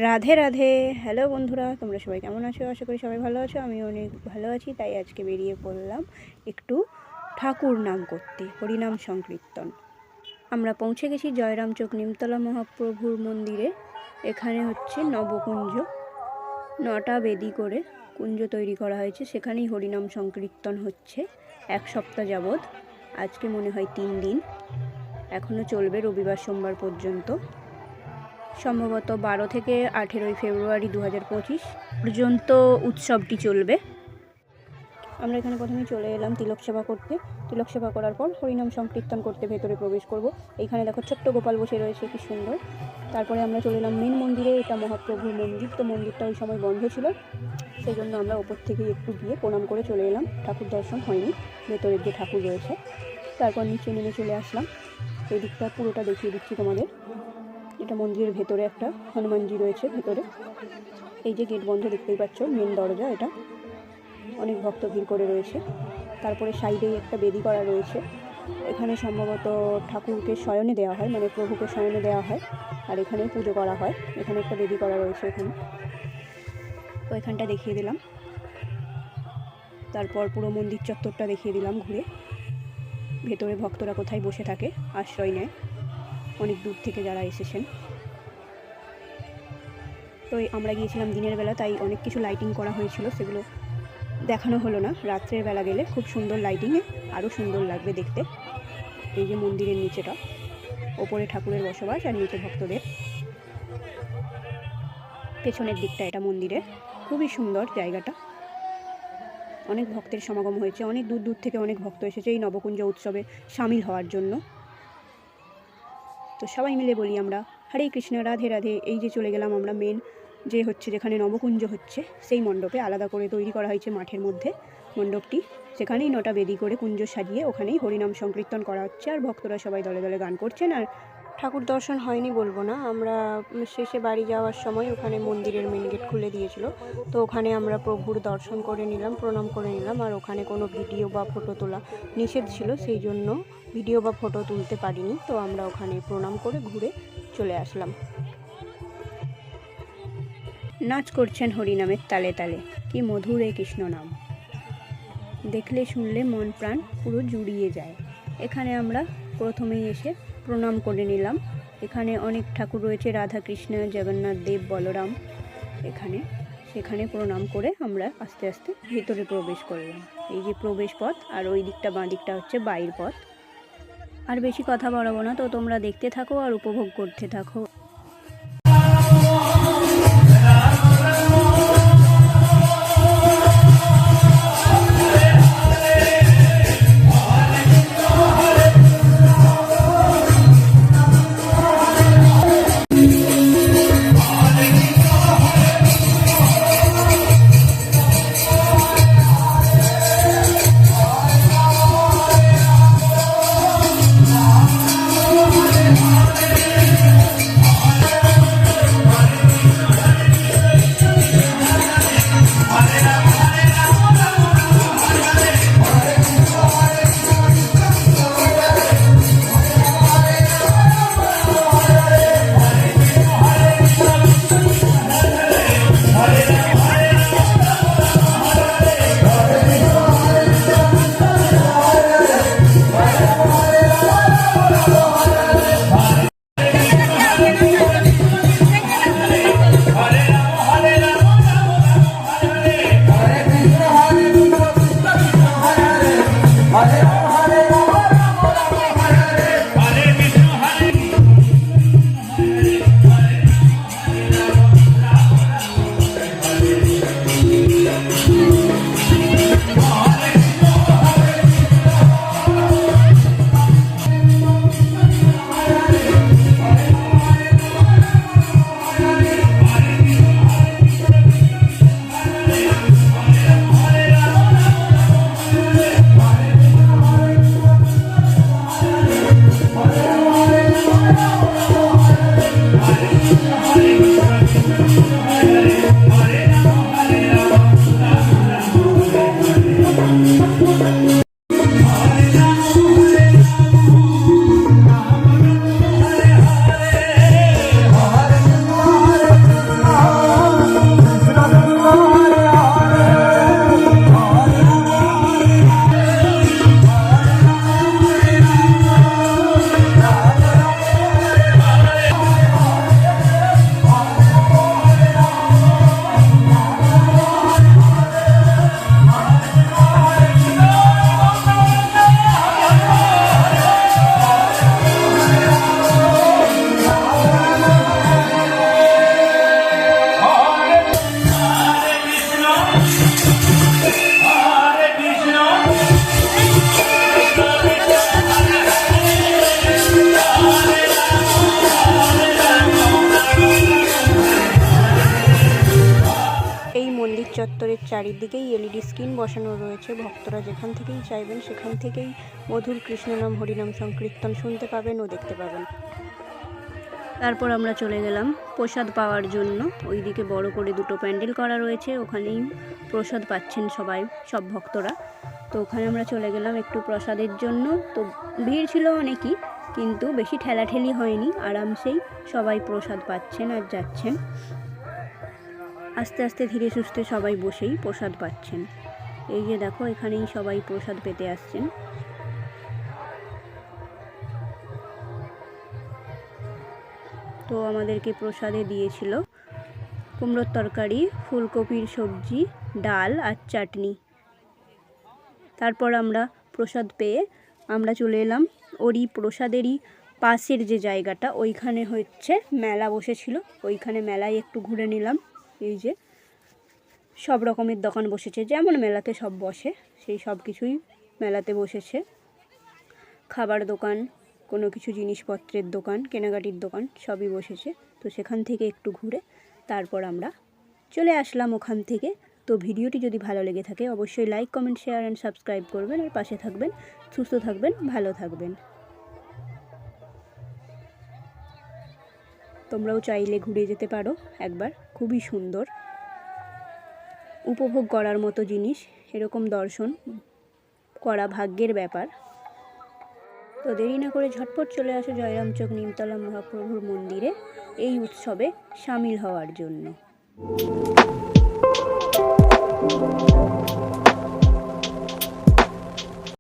Radhe Radhe. Hello বন্ধুরা, তোমরা সবাই কেমন আছো? আশা করি সবাই ভালো আছো। আমি অনেক ভালো আছি। তাই আজকে বেরিয়ে পড়লাম একটু ঠাকুর নাম করতে, হরিনাম সংকীর্তন। আমরা পৌঁছে গেছি জয়রামচক নিমতলা মহাপ্রভুর মন্দিরে। এখানে হচ্ছে নবকুঞ্জ, 9টা বেদি করে কুঞ্জ তৈরি করা হয়েছে। সেখানেই হরিনাম সংকীর্তন হচ্ছে 1 সপ্তাহ যাবৎ। আজকে মনে হয় 3 দিন, এখনও চলবে রবিবার সোমবার পর্যন্ত। সম্ভবত 12 থেকে 18 ফেব্রুয়ারি 2025 পর্যন্ত উৎসবটি চলবে। আমরা এখানে প্রথমেই চলে এলাম তিলক সেবা করতে। তিলক সেবা করার পর হরিনাম সংকীর্তন করতে ভেতরে প্রবেশ করব। এইখানে দেখো ছোট্ট গোপাল বসে রয়েছে, কি সুন্দর। তারপরে আমরা চলে এলাম মেন মন্দিরে। এটা মহাপ্রভুর মন্দির, তো মন্দিরটা ওই সময় বন্ধ ছিল, সেই জন্য আমরা ওপর থেকে একটু গিয়ে প্রণাম করে চলে এলাম। ঠাকুর দর্শন হয়নি, ভেতরের যে ঠাকুর রয়েছে। তারপর নিচে নেমে চলে আসলাম। এই দিকটা পুরোটা দেখিয়ে দিচ্ছি তোমাদের। এটা মন্দিরের ভেতরে একটা হনুমানজি রয়েছে ভেতরে। এই যে গেট বন্ধ দেখতেই পাচ্ছ, মেন দরজা এটা। অনেক ভক্ত ভিড় করে রয়েছে। তারপরে সাইডেই একটা বেদি করা রয়েছে। এখানে সম্ভবত ঠাকুরকে শয়নে দেওয়া হয়, মানে প্রভুকে শয়নে দেওয়া হয়, আর এখানে পুজো করা হয়। এখানে একটা বেদি করা রয়েছে এখানে, তো এখানটা দেখিয়ে দিলাম। তারপর পুরো মন্দির চত্বরটা দেখিয়ে দিলাম ঘুরে। ভেতরে ভক্তরা কোথায় বসে থাকে, আশ্রয় নেয় অনেক দূর থেকে যারা এসেছেন। তো আমরা গিয়েছিলাম দিনের বেলা, তাই অনেক কিছু লাইটিং করা হয়েছিল, সেগুলো দেখানো হলো না। রাত্রের বেলা গেলে খুব সুন্দর লাইটিংয়ে আরও সুন্দর লাগবে দেখতে। এই যে মন্দিরের নিচেটা, ওপরে ঠাকুরের বসবাস আর নিচে ভক্তদের। পেছনের দিকটা এটা মন্দিরের, খুবই সুন্দর জায়গাটা। অনেক ভক্তের সমাগম হয়েছে, অনেক দূর দূর থেকে অনেক ভক্ত এসেছে এই নবকুঞ্জ উৎসবে সামিল হওয়ার জন্য। তো সবাই মিলে বলি আমরা হরে কৃষ্ণ, রাধে রাধে। এই যে চলে গেলাম আমরা মেন যে হচ্ছে যেখানে নবকুঞ্জ হচ্ছে, সেই মণ্ডপে। আলাদা করে তৈরি করা হয়েছে মাঠের মধ্যে মণ্ডপটি। সেখানেই 9টা বেদি করে কুঞ্জ সাজিয়ে ওখানেই হরিনাম সংকীর্তন করা হচ্ছে, আর ভক্তরা সবাই দলে দলে গান করছেন। আর ঠাকুর দর্শন হয়নি বলবো না, আমরা শেষে বাড়ি যাওয়ার সময় ওখানে মন্দিরের মেন গেট খুলে দিয়েছিল, তো ওখানে আমরা প্রভুর দর্শন করে নিলাম, প্রণাম করে নিলাম। আর ওখানে কোনো ভিডিও বা ফটো তোলা নিষেধ ছিল, সেই জন্য ভিডিও বা ফটো তুলতে পারিনি। তো আমরা ওখানে প্রণাম করে ঘুরে চলে আসলাম। নাচ করছেন হরিনামের তালে তালে, কি মধুর এই কৃষ্ণ নাম। দেখলে শুনলে মন প্রাণ পুরো জুড়িয়ে যায়। এখানে আমরা প্রথমেই এসে প্রণাম করে নিলাম। এখানে অনেক ঠাকুর রয়েছে, রাধা কৃষ্ণ, জগন্নাথ দেব, বলরাম। সেখানে প্রণাম করে আমরা আস্তে আস্তে ভেতরে প্রবেশ করলাম। এই যে প্রবেশ পথ, আর ওই দিকটা বাঁ দিকটা হচ্ছে বাইর পথ। আর বেশি কথা বাড়াবো না, তো তোমরা দেখতে থাকো আর উপভোগ করতে থাকো। চারিদিকেই এলইডি স্ক্রিন বসানো রয়েছে। ভক্তরা যেখান থেকেই চাইবেন সেখান থেকেই মধুর কৃষ্ণনাম হরিনাম সংকীর্তন শুনতে পাবেন ও দেখতে পাবেন। তারপর আমরা চলে গেলাম প্রসাদ পাওয়ার জন্য। ওইদিকে বড় করে দুটো প্যান্ডেল করা রয়েছে, ওখানেই প্রসাদ পাচ্ছেন সব ভক্তরা। তো ওখানে আমরা চলে গেলাম একটু প্রসাদের জন্য। তো ভিড় ছিল অনেকই, কিন্তু বেশি ঠেলাঠেলি হয়নি, আরামসেই সবাই প্রসাদ পাচ্ছেন আর যাচ্ছেন। আস্তে আস্তে ধীরে সুস্থে সবাই বসেই প্রসাদ পাচ্ছেন। এই যে দেখো, এখানেই সবাই প্রসাদ পেতে আসছেন। তো আমাদেরকে প্রসাদে দিয়েছিল কুমড়োর তরকারি, ফুলকপির সবজি, ডাল আর চাটনি। তারপর আমরা প্রসাদ পেয়ে আমরা চলে এলাম ওরই প্রসাদেরই পাশের যে জায়গাটা, ওইখানে হচ্ছে মেলা বসেছিল। ওইখানে মেলায় একটু ঘুরে নিলাম। এই যে সব রকমের দোকান বসেছে, যেমন মেলাতে সব বসে সেই সব কিছুই মেলাতে বসেছে। খাবার দোকান, কোনো কিছু জিনিসপত্রের দোকান, কেনাকাটির দোকান সবই বসেছে। তো সেখান থেকে একটু ঘুরে তারপর আমরা চলে আসলাম ওখান থেকে। তো ভিডিওটি যদি ভালো লেগে থাকে অবশ্যই like, comment, share and subscribe করবেন। আর পাশে থাকবেন, সুস্থ থাকবেন, ভালো থাকবেন। তোমরাও চাইলে ঘুরে যেতে পারো একবার, খুবই সুন্দর, উপভোগ করার মতো জিনিস। এরকম দর্শন করা ভাগ্যের ব্যাপার। তো দেরি না করে ঝটপট চলে আসো জয়রামচক নিমতলা মহাপ্রভুর মন্দিরে এই উৎসবে সামিল হওয়ার জন্য।